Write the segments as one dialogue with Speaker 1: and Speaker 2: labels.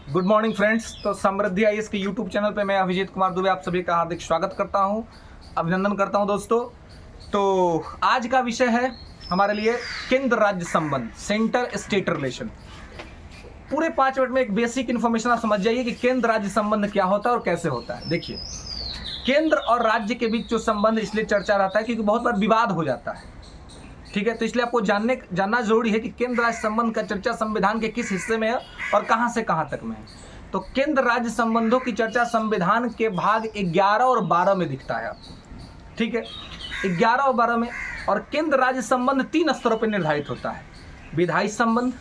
Speaker 1: Good morning friends. तो समृद्धि IAS के YouTube channel पे मैं अभिजीत कुमार दुबे आप सभी का हार्दिक स्वागत करता हूं, अभिनंदन करता हूं दोस्तों। तो आज का विषय है हमारे लिए केंद्र राज्य संबंध, सेंटर स्टेट रिलेशन। पूरे 5 मिनट में एक बेसिक इन्फॉर्मेशन आप समझ जाइए कि केंद्र राज्य संबंध क्या होता है और कैसे होता है। देखिए, केंद्र और राज्य के बीच जो संबंध इसलिए चर्चा रहता है क्योंकि बहुत बार विवाद हो जाता है, ठीक है। तो इसलिए आपको जानना जरूरी है कि केंद्र राज्य संबंध का चर्चा संविधान के किस हिस्से में है और कहां से कहां तक में है। तो केंद्र राज्य संबंधों की चर्चा संविधान के भाग 11 और 12 में दिखता है आपको, ठीक है, 11 और 12 में। और केंद्र राज्य संबंध 3 स्तरों पर निर्धारित होता है: विधायी संबंध,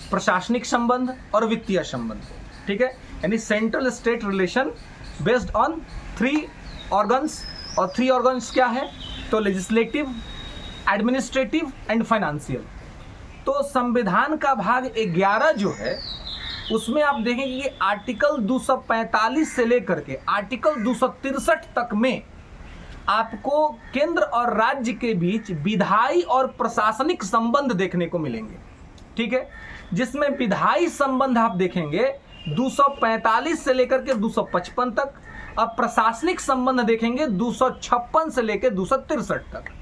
Speaker 1: प्रशासनिक संबंध और वित्तीय संबंध, ठीक है। यानी central state relation based on 3 organs. और 3 ऑर्गन्स क्या है? तो लेजिस्लेटिव, एडमिनिस्ट्रेटिव एंड फाइनेंशियल। तो संविधान का भाग 11 जो है उसमें आप देखेंगे कि आर्टिकल 245 से लेकर के आर्टिकल 263 तक में आपको केंद्र और राज्य के बीच विधायी और प्रशासनिक संबंध देखने को मिलेंगे, ठीक है। जिसमें विधायी संबंध आप देखेंगे 245 से लेकर के 255 तक, और प्रशासनिक संबंध देखेंगे 256 से लेकर 263 तक।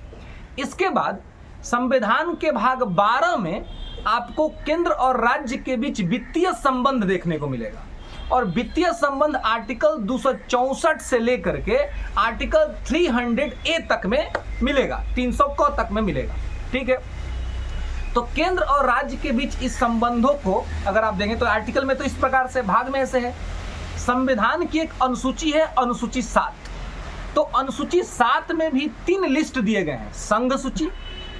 Speaker 1: इसके बाद संविधान के भाग 12 में आपको केंद्र और राज्य के बीच वित्तीय संबंध देखने को मिलेगा। और वित्तीय संबंध आर्टिकल 264 से लेकर के आर्टिकल 300A तक में मिलेगा, 300 क तक में मिलेगा, ठीक है। तो केंद्र और राज्य के बीच इस संबंधों को अगर आप देखें तो आर्टिकल में तो इस प्रकार से भाग में ऐसे है। संविधान की एक अनुसूची है, अनुसूची 7। तो अनुसूची 7 में भी 3 लिस्ट दिए गए हैं: संघ सूची,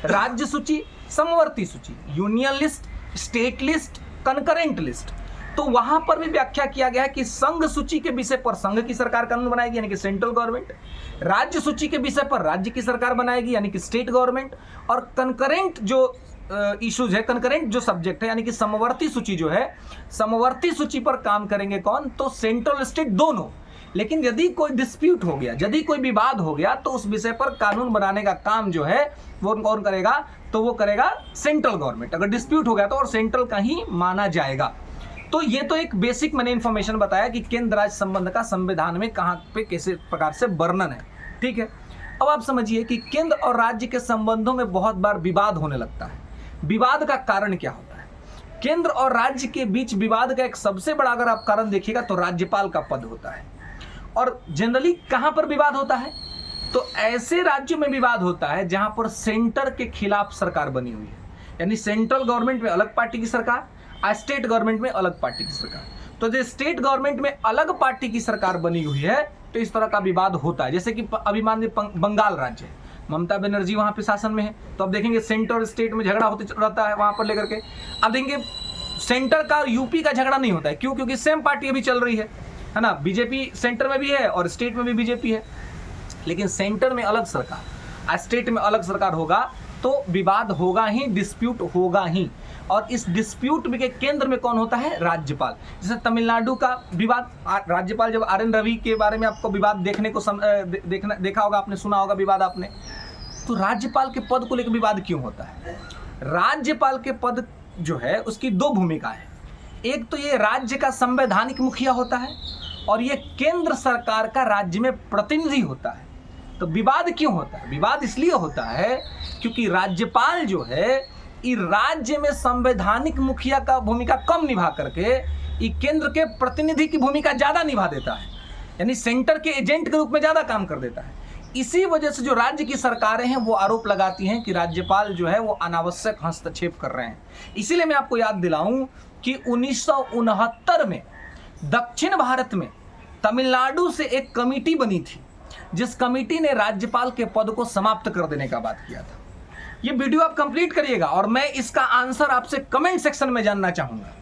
Speaker 1: राज्य सूची, समवर्ती सूची, union list, state list, concurrent list. तो वहां पर भी व्याख्या किया गया है कि संघ सूची के विषय पर संघ की सरकार कानून बनाएगी यानी कि सेंट्रल गवर्नमेंट, राज्य सूची के विषय पर राज्य की सरकार बनाएगी यानी कि स्टेट गवर्नमेंट, और कंकरेंट जो इश्यूज है, कंकरेंट जो सब्जेक्ट है यानी कि समवर्ती सूची जो है, समवर्ती सूची पर काम करेंगे कौन? तो सेंट्रल स्टेट दोनों। लेकिन यदि कोई डिस्प्यूट हो गया, यदि कोई विवाद हो गया तो उस विषय पर कानून बनाने का काम जो है वो कौन करेगा? तो वो करेगा सेंट्रल गवर्नमेंट। अगर डिस्प्यूट हो गया तो और सेंट्रल का ही माना जाएगा। तो ये तो एक बेसिक मैंने इंफॉर्मेशन बताया कि केंद्र राज्य संबंध का संविधान में कहां पे कैसे प्रकार से वर्णन है, ठीक है। अब आप समझिए कि केंद्र और राज्य के संबंधों में बहुत बार विवाद होने लगता है। विवाद का कारण क्या होता है? केंद्र और राज्य के बीच विवाद का एक सबसे बड़ा अगर आप कारण देखिएगा तो राज्यपाल का पद होता है। और जनरली कहां पर विवाद होता है? तो ऐसे राज्यों में विवाद होता है जहां पर सेंटर के खिलाफ सरकार बनी हुई है, यानी सेंट्रल गवर्नमेंट में अलग पार्टी की सरकार, स्टेट गवर्नमेंट में अलग पार्टी की सरकार। तो जो स्टेट गवर्नमेंट में अलग पार्टी की सरकार बनी हुई है तो इस तरह का विवाद होता है। जैसे कि अभी मान लीजिए बंगाल राज्य है, ममता बनर्जी वहां पे शासन में है, तो अब देखेंगे सेंटर और स्टेट में झगड़ा होते रहता है वहां पर लेकर के। अब देखेंगे सेंटर का और यूपी का झगड़ा नहीं होता है। क्यों? क्योंकि सेम पार्टी अभी चल रही है ना। बीजेपी सेंटर में भी है और स्टेट में भी बीजेपी है, लेकिन सेंटर में अलग सरकार, स्टेट में अलग सरकार होगा तो विवाद होगा ही, डिस्प्यूट होगा ही। और इस डिस्प्यूट के केंद्र में कौन होता है? राज्यपाल। जैसे तमिलनाडु का विवाद, राज्यपाल जब RN रवि के बारे में आपको विवाद देखने को देखा होगा, आपने सुना होगा विवाद आपने। तो राज्यपाल के पद को लेकर विवाद क्यों होता है? राज्यपाल के पद जो है उसकी 2 भूमिका है। एक तो ये राज्य का संवैधानिक मुखिया होता है और ये केंद्र सरकार का राज्य में प्रतिनिधि होता है। तो विवाद क्यों होता है? विवाद इसलिए होता है क्योंकि राज्यपाल जो है इस राज्य में संवैधानिक मुखिया का भूमिका कम निभा करके ये केंद्र के प्रतिनिधि की भूमिका ज्यादा निभा देता है, यानी सेंटर के एजेंट के रूप में ज्यादा काम कर देता है। इसी वजह से जो राज्य की सरकारें हैं वो आरोप लगाती हैं कि राज्यपाल जो है वो अनावश्यक हस्तक्षेप कर रहे हैं। इसीलिए मैं आपको याद दिलाऊं कि 1969 में दक्षिण भारत में तमिलनाडु से एक कमेटी बनी थी, जिस कमेटी ने राज्यपाल के पद को समाप्त कर देने का बात किया था। ये वीडियो आप कंप्लीट करिएगा और मैं इसका आंसर आपसे कमेंट सेक्शन में जानना चाहूंगा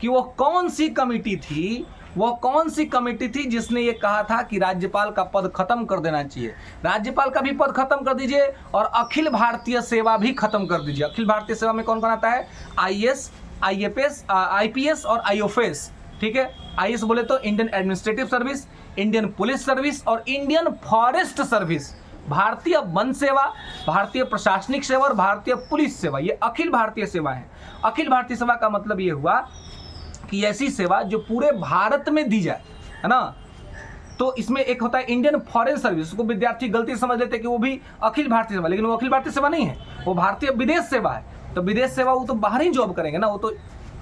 Speaker 1: कि वो कौन सी कमेटी थी, वो कौन सी कमेटी थी जिसने ये कहा था कि राज्यपाल का पद खत्म कर देना चाहिए। राज्यपाल का भी पद खत्म कर दीजिए और अखिल भारतीय सेवा भी खत्म कर दीजिए। अखिल भारतीय सेवा में कौन कौन आता है? IAS, IPS और IOFS, ठीक है। IAS बोले तो Indian administrative service, Indian police service और इंडियन फॉरेस्ट सर्विस। भारतीय वन सेवा, भारतीय प्रशासनिक सेवा और भारतीय पुलिस सेवा, ये अखिल भारतीय सेवा है। अखिल भारतीय सेवा का मतलब ये हुआ कि ऐसी सेवा जो पूरे भारत में दी जाए, है ना। तो इसमें एक होता है इंडियन फॉरेन सर्विस, उसको विद्यार्थी गलती समझ लेते हैं कि वो भी अखिल भारतीय सेवा, लेकिन वो अखिल भारतीय सेवा नहीं है, वो भारतीय विदेश सेवा है। तो विदेश सेवा वो तो बाहर ही जॉब करेंगे ना, वो तो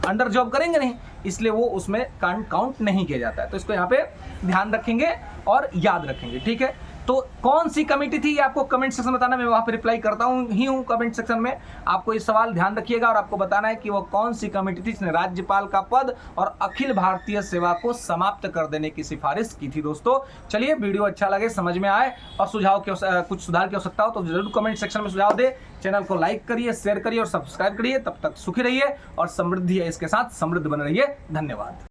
Speaker 1: अंडर जॉब करेंगे नहीं, इसलिए वो उसमें काउंट नहीं किया जाता है। तो इसको यहाँ पे ध्यान रखेंगे और याद रखेंगे, ठीक है। तो कौन सी कमेटी थी ये आपको कमेंट सेक्शन में बताना, मैं वहाँ पे रिप्लाई करता हूँ कमेंट सेक्शन में। आपको ये सवाल ध्यान रखिएगा और आपको बताना है कि वो कौन सी कमेटी थी जिसने राज्यपाल का पद और अखिल भारतीय सेवा को समाप्त कर देने की सिफारिश की थी। दोस्तों चलिए, वीडियो अच्छा लगे, समझ में आए और सुझाव की कुछ सुधार की आवश्यकता हो तो जरूर कमेंट सेक्शन में सुझाव दे। चैनल को लाइक करिए, शेयर करिए और सब्सक्राइब करिए। तब तक सुखी रहिए और समृद्धि है इसके साथ समृद्ध बने रहिए। धन्यवाद।